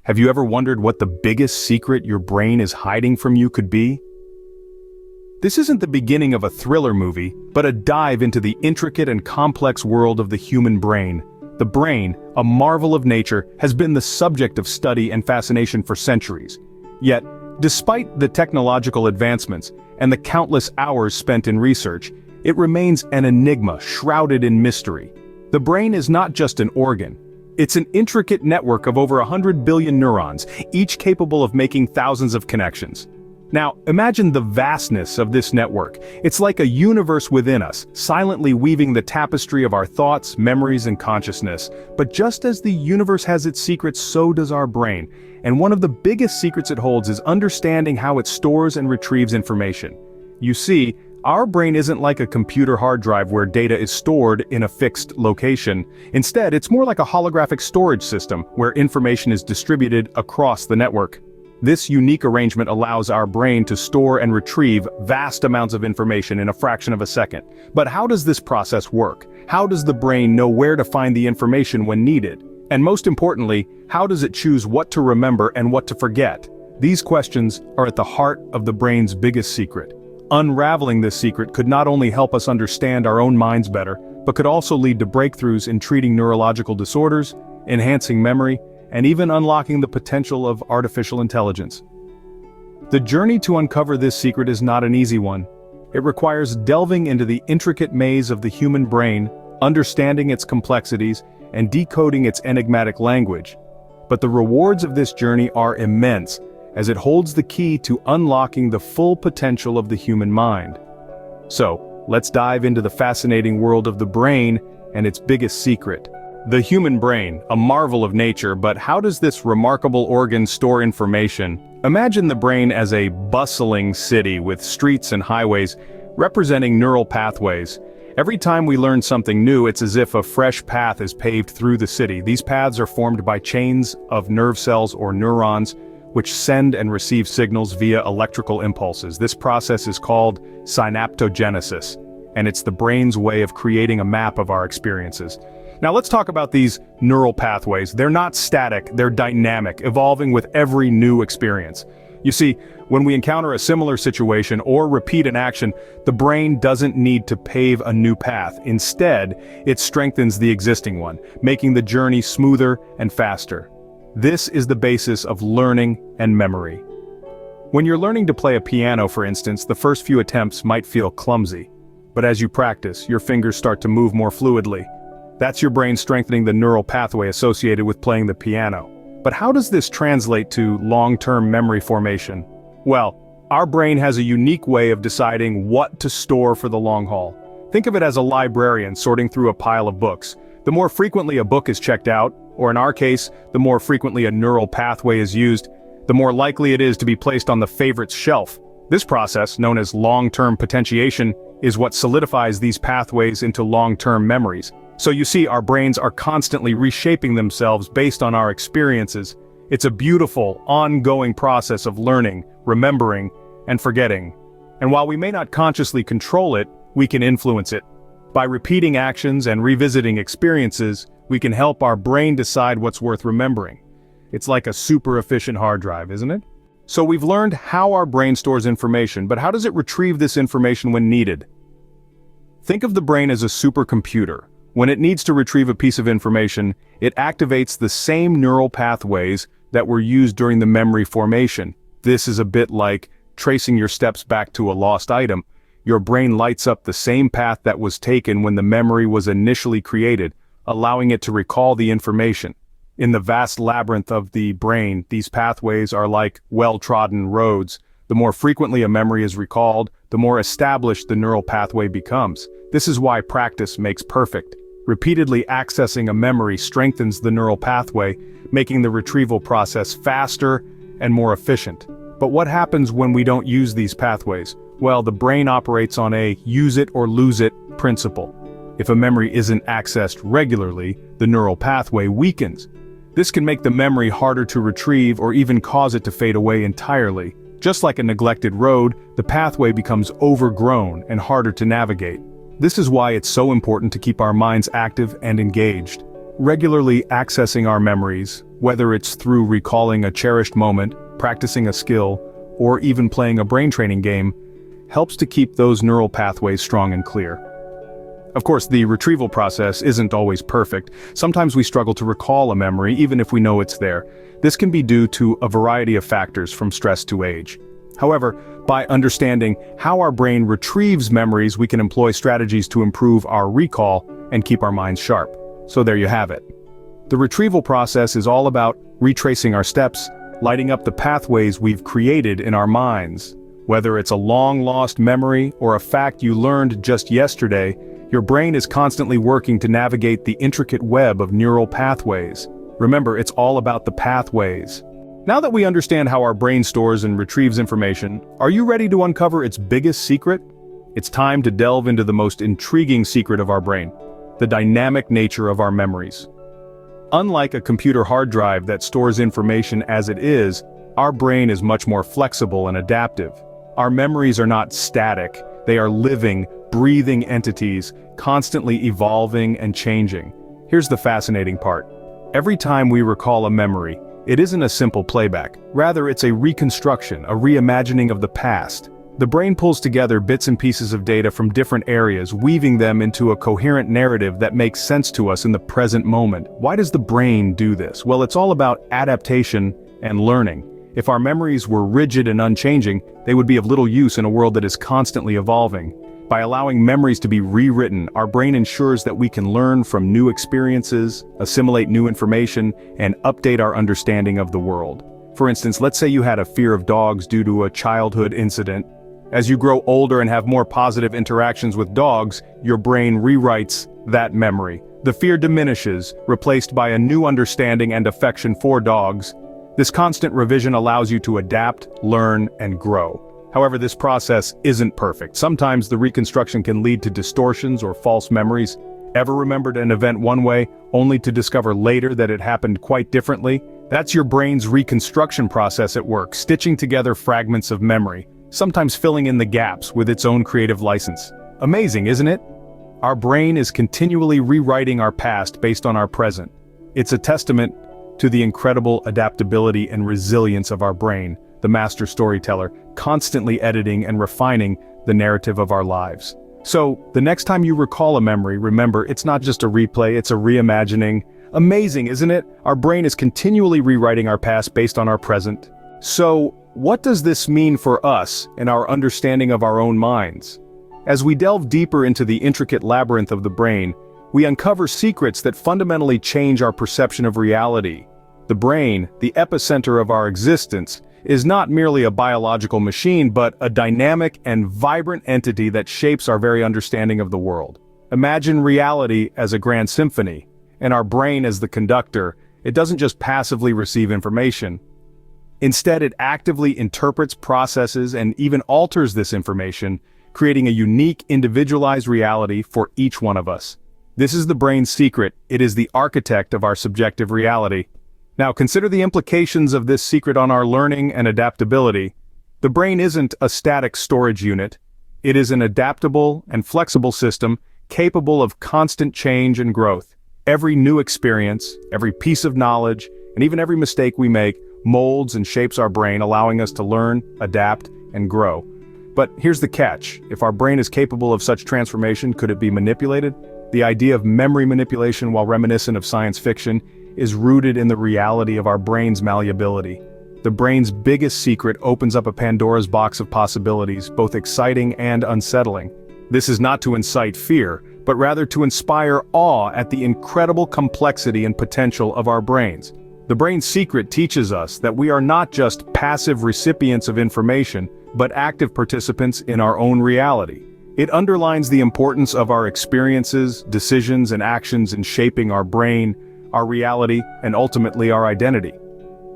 Have you ever wondered what the biggest secret your brain is hiding from you could be? This isn't the beginning of a thriller movie, but a dive into the intricate and complex world of the human brain. The brain, a marvel of nature, has been the subject of study and fascination for centuries. Yet, despite the technological advancements and the countless hours spent in research, it remains an enigma shrouded in mystery. The brain is not just an organ. It's an intricate network of over 100 billion neurons, each capable of making thousands of connections. Now, imagine the vastness of this network. It's like a universe within us, silently weaving the tapestry of our thoughts, memories, and consciousness. But just as the universe has its secrets, so does our brain. And one of the biggest secrets it holds is understanding how it stores and retrieves information. You see, our brain isn't like a computer hard drive where data is stored in a fixed location. Instead, it's more like a holographic storage system where information is distributed across the network. This unique arrangement allows our brain to store and retrieve vast amounts of information in a fraction of a second. But how does this process work? How does the brain know where to find the information when needed? And most importantly, how does it choose what to remember and what to forget? These questions are at the heart of the brain's biggest secret. Unraveling this secret could not only help us understand our own minds better, but could also lead to breakthroughs in treating neurological disorders, enhancing memory, and even unlocking the potential of artificial intelligence. The journey to uncover this secret is not an easy one. It requires delving into the intricate maze of the human brain, understanding its complexities, and decoding its enigmatic language. But the rewards of this journey are immense, as it holds the key to unlocking the full potential of the human mind. So, let's dive into the fascinating world of the brain and its biggest secret. The human brain, a marvel of nature, but how does this remarkable organ store information? Imagine the brain as a bustling city with streets and highways representing neural pathways. Every time we learn something new, it's as if a fresh path is paved through the city. These paths are formed by chains of nerve cells or neurons, which send and receive signals via electrical impulses. This process is called synaptogenesis, and it's the brain's way of creating a map of our experiences. Now let's talk about these neural pathways. They're not static, they're dynamic, evolving with every new experience. You see, when we encounter a similar situation or repeat an action, the brain doesn't need to pave a new path. Instead, it strengthens the existing one, making the journey smoother and faster. This is the basis of learning and memory. When you're learning to play a piano, for instance, the first few attempts might feel clumsy. But as you practice, your fingers start to move more fluidly. That's your brain strengthening the neural pathway associated with playing the piano. But how does this translate to long-term memory formation? Well, our brain has a unique way of deciding what to store for the long haul. Think of it as a librarian sorting through a pile of books. The more frequently a book is checked out, or in our case, the more frequently a neural pathway is used, the more likely it is to be placed on the favorites shelf. This process, known as long-term potentiation, is what solidifies these pathways into long-term memories. So you see, our brains are constantly reshaping themselves based on our experiences. It's a beautiful, ongoing process of learning, remembering, and forgetting. And while we may not consciously control it, we can influence it. By repeating actions and revisiting experiences, we can help our brain decide what's worth remembering. It's like a super efficient hard drive, isn't it? So we've learned how our brain stores information, but how does it retrieve this information when needed? Think of the brain as a supercomputer. When it needs to retrieve a piece of information, it activates the same neural pathways that were used during the memory formation. This is a bit like tracing your steps back to a lost item. Your brain lights up the same path that was taken when the memory was initially created, allowing it to recall the information. In the vast labyrinth of the brain, these pathways are like well-trodden roads. The more frequently a memory is recalled, the more established the neural pathway becomes. This is why practice makes perfect. Repeatedly accessing a memory strengthens the neural pathway, making the retrieval process faster and more efficient. But what happens when we don't use these pathways? Well, the brain operates on a use it or lose it principle. If a memory isn't accessed regularly, the neural pathway weakens. This can make the memory harder to retrieve or even cause it to fade away entirely. Just like a neglected road, the pathway becomes overgrown and harder to navigate. This is why it's so important to keep our minds active and engaged. Regularly accessing our memories, whether it's through recalling a cherished moment, practicing a skill, or even playing a brain training game, helps to keep those neural pathways strong and clear. Of course, the retrieval process isn't always perfect. Sometimes we struggle to recall a memory even if we know it's there. This can be due to a variety of factors from stress to age. However, by understanding how our brain retrieves memories, we can employ strategies to improve our recall and keep our minds sharp. So there you have it. The retrieval process is all about retracing our steps, lighting up the pathways we've created in our minds. Whether it's a long-lost memory or a fact you learned just yesterday, your brain is constantly working to navigate the intricate web of neural pathways. Remember, it's all about the pathways. Now that we understand how our brain stores and retrieves information, are you ready to uncover its biggest secret? It's time to delve into the most intriguing secret of our brain: the dynamic nature of our memories. Unlike a computer hard drive that stores information as it is, our brain is much more flexible and adaptive. Our memories are not static, they are living, breathing entities, constantly evolving and changing. Here's the fascinating part. Every time we recall a memory, it isn't a simple playback. Rather, it's a reconstruction, a reimagining of the past. The brain pulls together bits and pieces of data from different areas, weaving them into a coherent narrative that makes sense to us in the present moment. Why does the brain do this? Well, it's all about adaptation and learning. If our memories were rigid and unchanging, they would be of little use in a world that is constantly evolving. By allowing memories to be rewritten, our brain ensures that we can learn from new experiences, assimilate new information, and update our understanding of the world. For instance, let's say you had a fear of dogs due to a childhood incident. As you grow older and have more positive interactions with dogs, your brain rewrites that memory. The fear diminishes, replaced by a new understanding and affection for dogs. This constant revision allows you to adapt, learn, and grow. However, this process isn't perfect. Sometimes the reconstruction can lead to distortions or false memories. Ever remembered an event one way, only to discover later that it happened quite differently? That's your brain's reconstruction process at work, stitching together fragments of memory, sometimes filling in the gaps with its own creative license. Amazing, isn't it? Our brain is continually rewriting our past based on our present. It's a testament to the incredible adaptability and resilience of our brain, the master storyteller, constantly editing and refining the narrative of our lives. So, the next time you recall a memory, remember, it's not just a replay, it's a reimagining. Amazing, isn't it? Our brain is continually rewriting our past based on our present. So, what does this mean for us and our understanding of our own minds? As we delve deeper into the intricate labyrinth of the brain, we uncover secrets that fundamentally change our perception of reality. The brain, the epicenter of our existence, is not merely a biological machine but a dynamic and vibrant entity that shapes our very understanding of the world. Imagine reality as a grand symphony, and our brain as the conductor. It doesn't just passively receive information. Instead, it actively interprets, processes, and even alters this information, creating a unique, individualized reality for each one of us. This is the brain's secret. It is the architect of our subjective reality. Now consider the implications of this secret on our learning and adaptability. The brain isn't a static storage unit. It is an adaptable and flexible system capable of constant change and growth. Every new experience, every piece of knowledge, and even every mistake we make molds and shapes our brain, allowing us to learn, adapt, and grow. But here's the catch. If our brain is capable of such transformation, could it be manipulated? The idea of memory manipulation, while reminiscent of science fiction, is rooted in the reality of our brain's malleability. The brain's biggest secret opens up a Pandora's box of possibilities, both exciting and unsettling. This is not to incite fear, but rather to inspire awe at the incredible complexity and potential of our brains. The brain's secret teaches us that we are not just passive recipients of information, but active participants in our own reality. It underlines the importance of our experiences, decisions, and actions in shaping our brain, our reality, and ultimately our identity.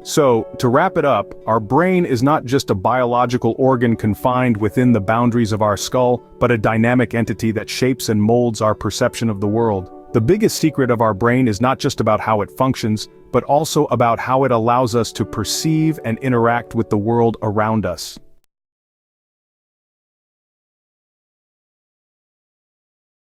So, to wrap it up, our brain is not just a biological organ confined within the boundaries of our skull, but a dynamic entity that shapes and molds our perception of the world. The biggest secret of our brain is not just about how it functions, but also about how it allows us to perceive and interact with the world around us.